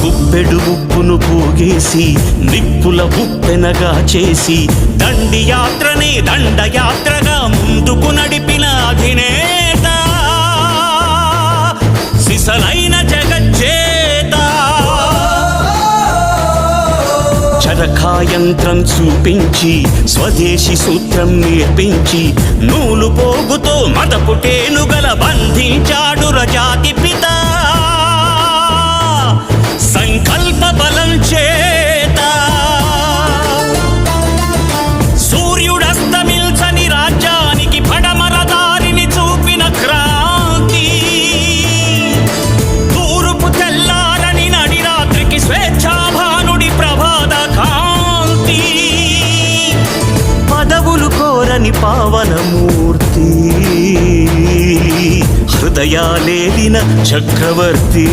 గుప్పెడు ఉప్పును పోగేసి నిప్పుల ఉప్పెనగా చేసి దండియాత్రనే దండయాత్రగా ముందుకు నడిపిన అధినేత సిసలైన జగజ్జేత. చరకాయంత్రం చూపించి స్వదేశీ సూత్రం నేర్పించి నూలు పోగుతో మదపుటేనుగల బంధించాడు రజాతి పిత. సంకల్ప బలం చేత సూర్యుడస్తమిల్చని రాజ్యానికి పడమర దారిని చూపిన క్రాంతి. తూర్పు తెల్లారని నడిరాత్రికి స్వేచ్ఛాభానుడి ప్రభాత కాంతి. పదవులు కోరని పావనమూర్తి హృదయాలేలిన చక్రవర్తి.